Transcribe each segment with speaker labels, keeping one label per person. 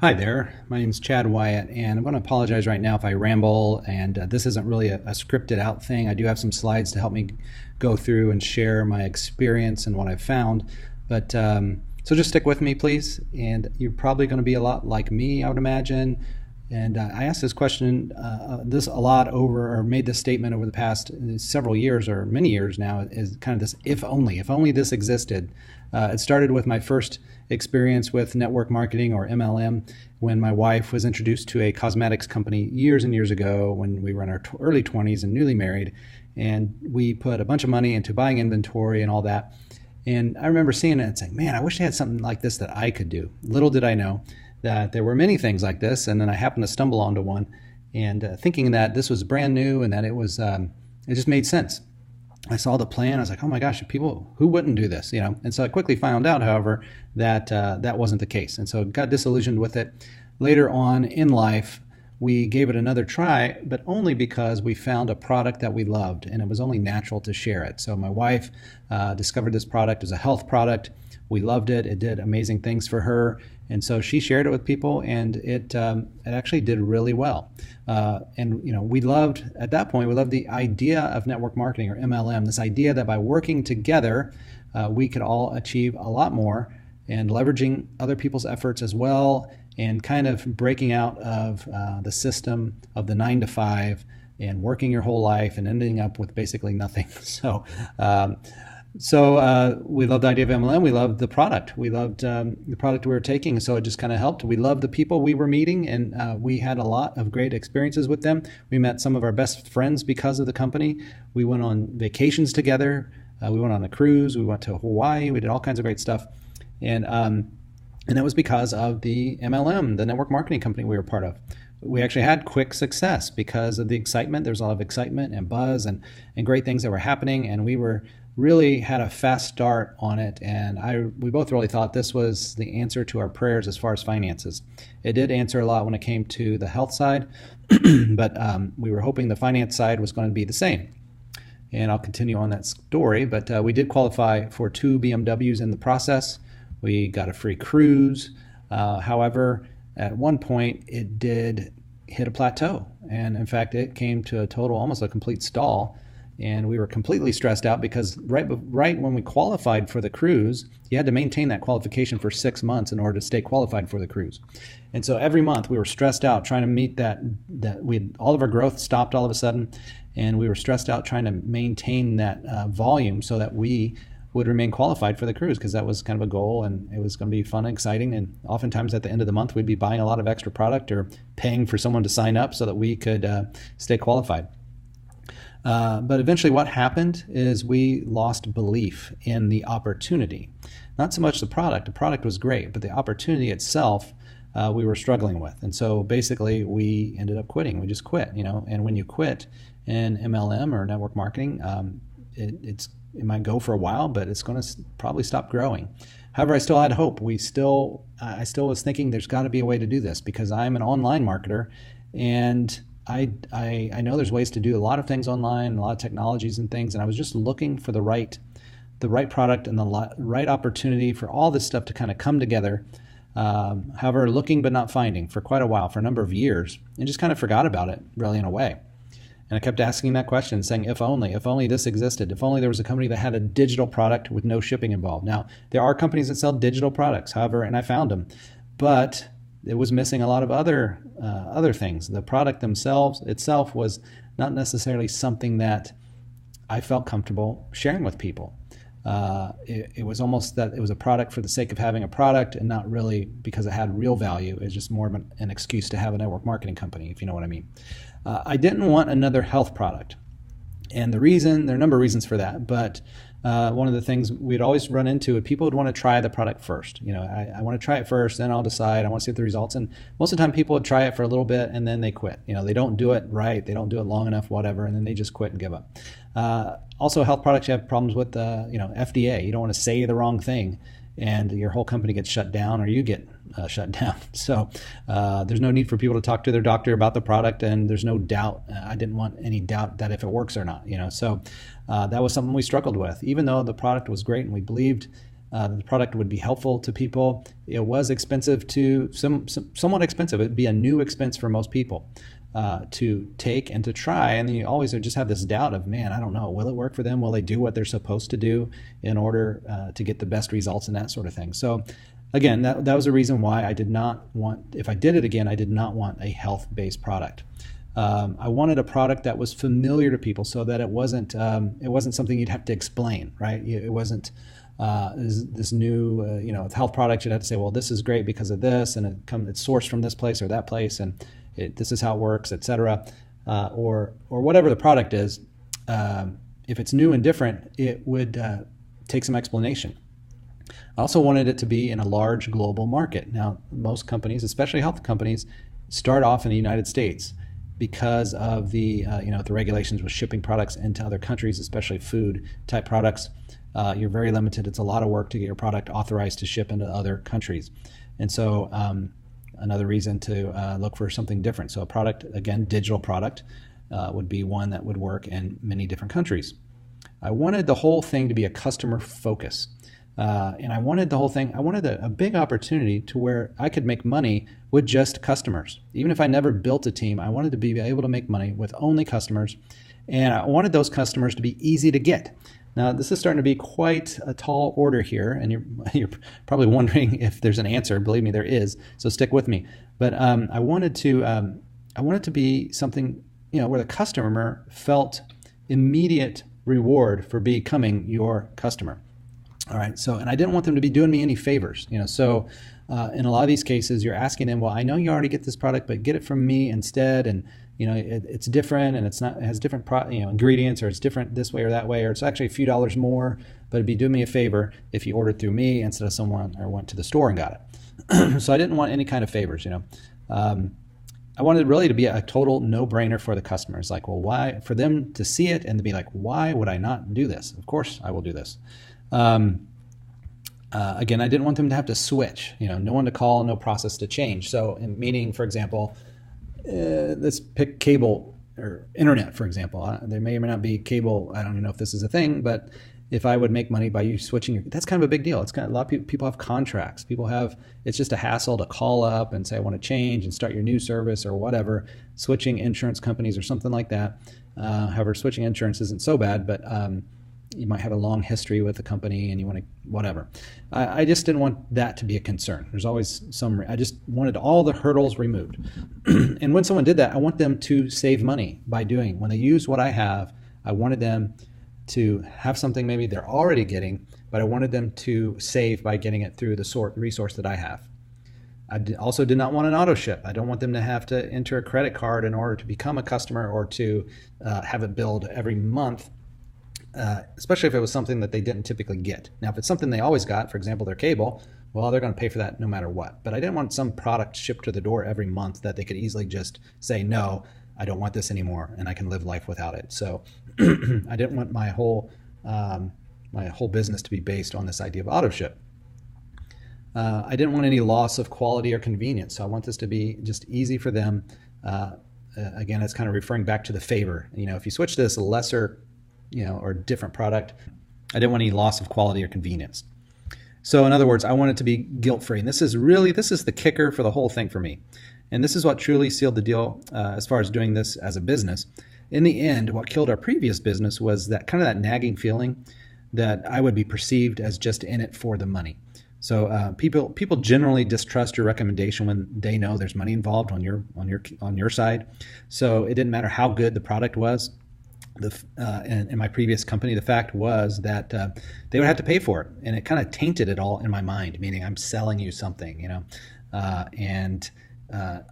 Speaker 1: Hi there, my name is Chad Wyatt, and I'm going to apologize right now if I ramble, and this isn't really a scripted out thing. I do have some slides to help me go through and share my experience and what I've found, but so just stick with me, please, and you're probably going to be a lot like me, I would imagine. And I asked this question, this a lot over, or made this statement over the past several years or many years now, is kind of this if only this existed. It started with my first experience with network marketing, or MLM, when my wife was introduced to a cosmetics company years and years ago when we were in our early 20s and newly married. And we put a bunch of money into buying inventory and all that. And I remember seeing it and saying, man, I wish I had something like this that I could do. Little did I know that there were many things like this, and then I happened to stumble onto one, and thinking that this was brand new and that it just made sense. I saw the plan. I was like, oh my gosh, people, who wouldn't do this, And so I quickly found out, however, that that wasn't the case, and so got disillusioned with it. Later on in life, we gave it another try, but only because we found a product that we loved, and it was only natural to share it. So my wife discovered this product as a health product. We loved it. It did amazing things for her, and so she shared it with people, and it actually did really well. And we loved, at that point, we loved the idea of network marketing, or MLM. This idea that by working together, we could all achieve a lot more, and leveraging other people's efforts as well, and kind of breaking out of the system of the 9 to 5 and working your whole life and ending up with basically nothing. So we loved the idea of MLM. We loved the product. We loved the product we were taking. So it just kind of helped. We loved the people we were meeting, and we had a lot of great experiences with them. We met some of our best friends because of the company. We went on vacations together. We went on a cruise. We went to Hawaii. We did all kinds of great stuff. And that was because of the MLM, the network marketing company we were part of. We actually had quick success because of the excitement. There was a lot of excitement and buzz and great things that were happening, and we were really had a fast start on it. And we both really thought this was the answer to our prayers as far as finances. It did answer a lot when it came to the health side, but we were hoping the finance side was going to be the same. And I'll continue on that story, but we did qualify for 2 BMWs in the process. We got a free cruise. However, at one point, it did hit a plateau. And in fact, it came to a total, almost a complete stall. And we were completely stressed out because right when we qualified for the cruise, you had to maintain that qualification for 6 months in order to stay qualified for the cruise. And so every month we were stressed out trying to meet that all of our growth stopped all of a sudden. And we were stressed out trying to maintain that volume so that we would remain qualified for the cruise, because that was kind of a goal, and it was going to be fun and exciting. And oftentimes at the end of the month, we'd be buying a lot of extra product or paying for someone to sign up so that we could stay qualified. But eventually what happened is we lost belief in the opportunity. Not so much the product. The product was great, but the opportunity itself we were struggling with. And so basically we ended up quitting. We just quit, And when you quit in MLM or network marketing, it might go for a while, but it's going to probably stop growing. However, I still had hope. I still was thinking there's got to be a way to do this, because I'm an online marketer, and I know there's ways to do a lot of things online, a lot of technologies and things, and I was just looking for the right product and the right opportunity for all this stuff to kind of come together. However, looking but not finding for quite a while, for a number of years, and just kind of forgot about it, really, in a way. And I kept asking that question, saying, if only this existed, if only there was a company that had a digital product with no shipping involved. Now, there are companies that sell digital products, however, and I found them, but it was missing a lot of other things. The product itself was not necessarily something that I felt comfortable sharing with people. It was almost that it was a product for the sake of having a product, and not really because it had real value. It's just more of an excuse to have a network marketing company, if you know what I mean. I didn't want another health product. And there are a number of reasons for that, but one of the things we'd always run into, people would want to try the product first. I want to try it first, then I'll decide. I want to see the results. And most of the time people would try it for a little bit and then they quit. They don't do it right. They don't do it long enough, whatever, and then they just quit and give up. Also, health products, you have problems with FDA. You don't want to say the wrong thing and your whole company gets shut down, or you get shut down. So there's no need for people to talk to their doctor about the product, and there's no doubt. I didn't want any doubt that if it works or not. So that was something we struggled with. Even though the product was great and we believed The product would be helpful to people. It was expensive to somewhat expensive. It'd be a new expense for most people to take and to try. And you always just have this doubt of, man, I don't know, will it work for them? Will they do what they're supposed to do in order to get the best results and that sort of thing? So again, that was a reason why I did not want, if I did it again, I did not want a health-based product. I wanted a product that was familiar to people, so that it wasn't something you'd have to explain, right? It wasn't this new health product. You'd have to say, well, this is great because of this, and it's sourced from this place or that place, and this is how it works, etc. Or whatever the product is. If it's new and different, it would take some explanation. I also wanted it to be in a large global market. Now, most companies, especially health companies, start off in the United States because of the regulations with shipping products into other countries, especially food type products. You're very limited. It's a lot of work to get your product authorized to ship into other countries. And so another reason to look for something different. So a product, again, digital product, would be one that would work in many different countries. I wanted the whole thing to be a customer focus. And I wanted a big opportunity to where I could make money with just customers. Even if I never built a team, I wanted to be able to make money with only customers. And I wanted those customers to be easy to get. Now, this is starting to be quite a tall order here, and you're probably wondering if there's an answer. Believe me, there is. So stick with me. But I wanted to be something where the customer felt immediate reward for becoming your customer. All right. So, and I didn't want them to be doing me any favors. So in a lot of these cases, you're asking them, well, I know you already get this product, but get it from me instead, and it's different, and it has different ingredients, or it's different this way or that way, or it's actually a few dollars more, but it'd be doing me a favor if you ordered through me instead of someone or went to the store and got it. So I didn't want any kind of favors. I wanted really to be a total no-brainer for the customers. Like, well, why? For them to see it and to be like, why would I not do this? Of course I will do this. Again, I didn't want them to have to switch, no one to call, no process to change. So meaning, for example, let's pick cable or internet, for example. There may or may not be cable. I don't even know if this is a thing, but if I would make money by you switching, that's kind of a big deal. It's a lot of people have contracts. It's just a hassle to call up and say, I want to change and start your new service or whatever, switching insurance companies or something like that. However, switching insurance isn't so bad, but you might have a long history with the company and you want to, whatever. I just didn't want that to be a concern. There's always I just wanted all the hurdles removed. And when someone did that, I want them to save money when they use what I have. I wanted them to have something maybe they're already getting, but I wanted them to save by getting it through the resource that I have. I also did not want an auto ship. I don't want them to have to enter a credit card in order to become a customer or to have it billed every month. Especially if it was something that they didn't typically get. Now, if it's something they always got, for example, their cable, well, they're going to pay for that no matter what. But I didn't want some product shipped to the door every month that they could easily just say, no, I don't want this anymore, and I can live life without it. So I didn't want my whole business to be based on this idea of auto ship. I didn't want any loss of quality or convenience. So I want this to be just easy for them. Again, it's kind of referring back to the favor. If you switch to this lesser or different product, I didn't want any loss of quality or convenience. So in other words, I want it to be guilt-free. And this is the kicker for the whole thing for me. And this is what truly sealed the deal as far as doing this as a business. In the end, what killed our previous business was that kind of that nagging feeling that I would be perceived as just in it for the money. So people generally distrust your recommendation when they know there's money involved on your side. So it didn't matter how good the product was. In my previous company, the fact was that they would have to pay for it, and it kind of tainted it all in my mind. Meaning, I'm selling you something, and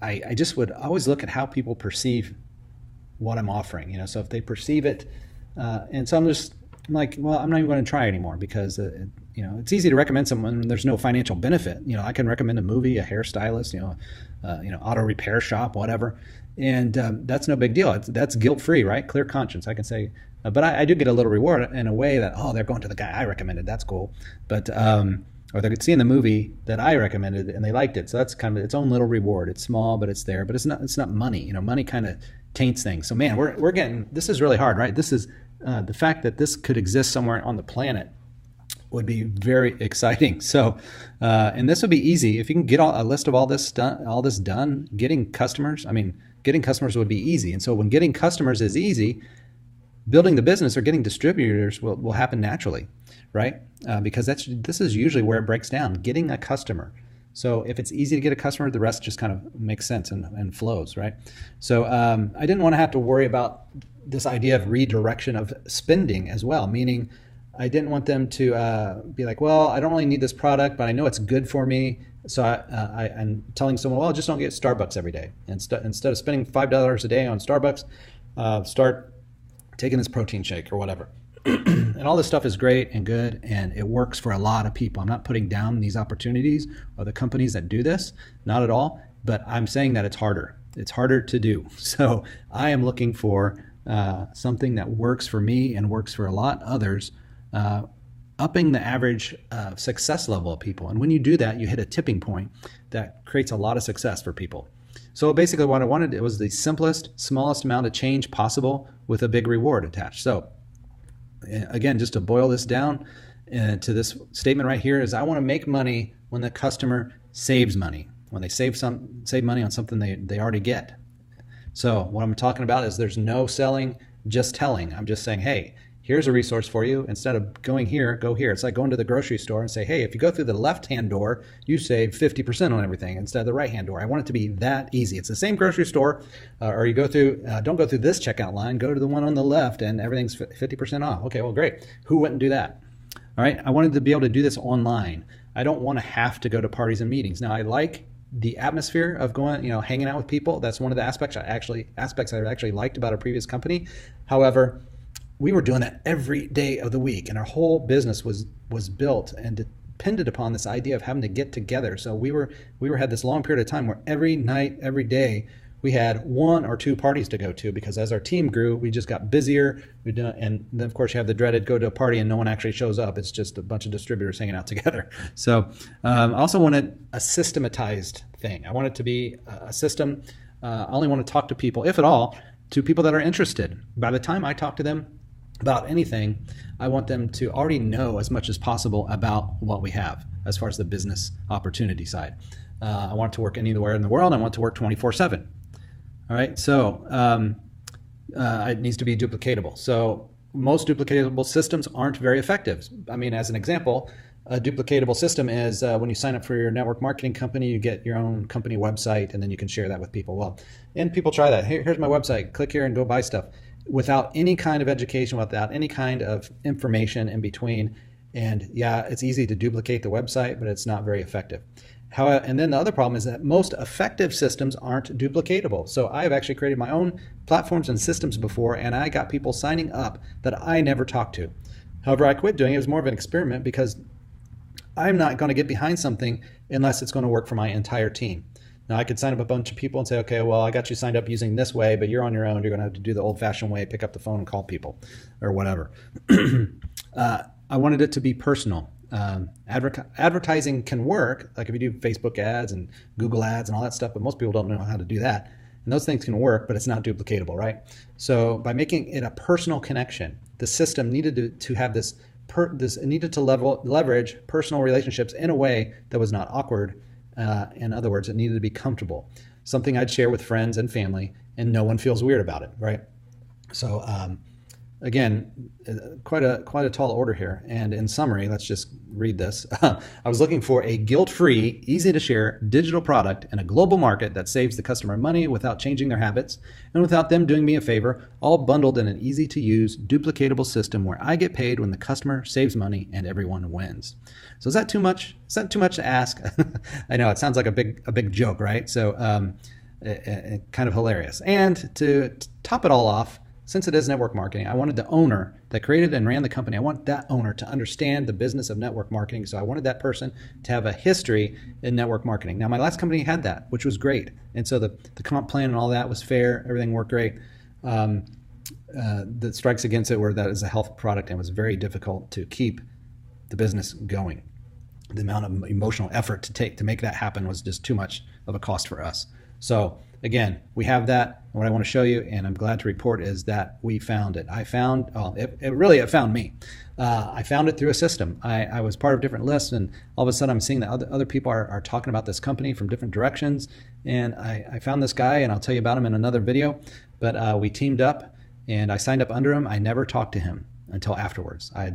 Speaker 1: I just would always look at how people perceive what I'm offering, So if they perceive it, and so I'm like, well, I'm not even going to try anymore because it's easy to recommend someone when there's no financial benefit. I can recommend a movie, a hairstylist, auto repair shop, whatever. And that's no big deal. That's guilt-free, right? Clear conscience. I can say, but I do get a little reward in a way that, they're going to the guy I recommended. That's cool. But or they could see in the movie that I recommended and they liked it. So that's kind of its own little reward. It's small, but it's there. But it's not money. Money kind of taints things. So man, we're getting, this is really hard, right? This is the fact that this could exist somewhere on the planet would be very exciting. So, and this would be easy if you can get a list of all this done. Getting customers would be easy. And so when getting customers is easy, building the business or getting distributors will happen naturally, right? Because this is usually where it breaks down, getting a customer. So if it's easy to get a customer, the rest just kind of makes sense and flows, right? So I didn't want to have to worry about this idea of redirection of spending as well, meaning I didn't want them to be like, well, I don't really need this product, but I know it's good for me. So I'm telling someone, well, just don't get Starbucks every day. Instead of spending $5 a day on Starbucks, start taking this protein shake or whatever. And all this stuff is great and good, and it works for a lot of people. I'm not putting down these opportunities or the companies that do this, not at all, but I'm saying that it's harder. It's harder to do. So I am looking for something that works for me and works for a lot of others, upping the average success level of people. And when you do that, you hit a tipping point that creates a lot of success for people. So basically what I wanted, it was the simplest, smallest amount of change possible with a big reward attached. So again, just to boil this down to this statement right here is I want to make money when the customer saves money, when they save money on something they already get. So what I'm talking about is there's no selling, just telling. I'm just saying, hey, here's a resource for you. Instead of going here, go here. It's like going to the grocery store and say, hey, if you go through the left-hand door, you save 50% on everything instead of the right-hand door. I want it to be that easy. It's the same grocery store, or you go through, don't go through this checkout line, go to the one on the left and everything's 50% off. Okay, well, great. Who wouldn't do that? All right, I wanted to be able to do this online. I don't want to have to go to parties and meetings. Now, I like the atmosphere of going, hanging out with people. That's one of the aspects I actually liked about a previous company. However, we were doing that every day of the week, and our whole business was built and depended upon this idea of having to get together. So we had this long period of time where every night, every day, we had 1 or 2 parties to go to, because as our team grew, we just got busier. And then of course you have the dreaded go to a party and no one actually shows up. It's just a bunch of distributors hanging out together. So I also wanted a systematized thing. I want it to be a system. I only want to talk to people, if at all, to people that are interested. By the time I talk to them about anything, I want them to already know as much as possible about what we have as far as the business opportunity side. I want it to work anywhere in the world. I want it to work 24/7. All right, so it needs to be duplicatable. So most duplicatable systems aren't very effective. I mean, as an example, a duplicatable system is when you sign up for your network marketing company, you get your own company website, and then you can share that with people. Well, and people try that. Here's my website. Click here and go buy stuff, without any kind of education, without any kind of information in between. And yeah, it's easy to duplicate the website, but it's not very effective. And then the other problem is that most effective systems aren't duplicatable. So I have actually created my own platforms and systems before, and I got people signing up that I never talked to. However, I quit doing it. It was more of an experiment because I'm not going to get behind something unless it's going to work for my entire team. Now, I could sign up a bunch of people and say, okay, well, I got you signed up using this way, but you're on your own. You're going to have to do the old-fashioned way, pick up the phone and call people or whatever. I wanted it to be personal. Advertising can work, like if you do Facebook ads and Google ads and all that stuff, but most people don't know how to do that. And those things can work, but it's not duplicatable, right? So by making it a personal connection, the system needed to have this needed to leverage personal relationships in a way that was not awkward. In other words, it needed to be comfortable, something I'd share with friends and family, and no one feels weird about it, right? So again, quite a tall order here. And in summary, let's just read this. I was looking for a guilt-free, easy-to-share digital product in a global market that saves the customer money without changing their habits and without them doing me a favor, all bundled in an easy-to-use, duplicatable system where I get paid when the customer saves money and everyone wins. So is that too much? Is that too much to ask? I know it sounds like a big joke, right? So kind of hilarious. And to top it all off, since it is network marketing, I wanted the owner that created and ran the company, I want that owner to understand the business of network marketing. So I wanted that person to have a history in network marketing. Now, my last company had that, which was great. And so the comp plan and all that was fair. Everything worked great. The strikes against it were that it was a health product and it was very difficult to keep the business going. The amount of emotional effort to take to make that happen was just too much of a cost for us. So again, we have that. What I want to show you, and I'm glad to report, is that we found it. I found, it found me. I found it through a system. I was part of different lists, and all of a sudden I'm seeing that other people are talking about this company from different directions. And I found this guy, and I'll tell you about him in another video. But we teamed up, and I signed up under him. I never talked to him until afterwards. I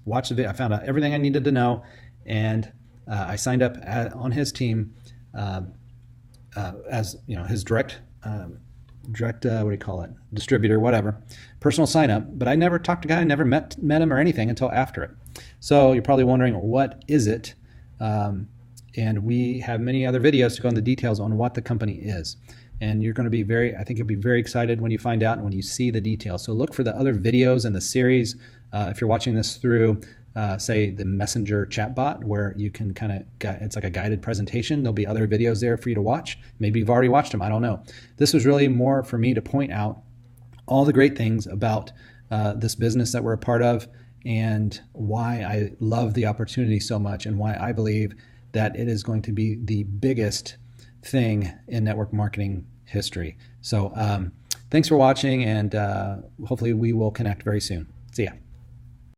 Speaker 1: watched the video. I found out everything I needed to know, and I signed up on his team as his direct what do you call it, distributor, whatever, personal sign up. But I never talked to the guy, I never met him or anything until after it. So you're probably wondering, what is it? And we have many other videos to go into details on what the company is. And you're going to be I think you'll be very excited when you find out and when you see the details. So look for the other videos in the series. If you're watching this through, say, the Messenger chatbot, where you can it's like a guided presentation. There'll be other videos there for you to watch. Maybe you've already watched them, I don't know. This was really more for me to point out all the great things about this business that we're a part of, and why I love the opportunity so much, and why I believe that it is going to be the biggest thing in network marketing history. So thanks for watching, and hopefully we will connect very soon. See ya.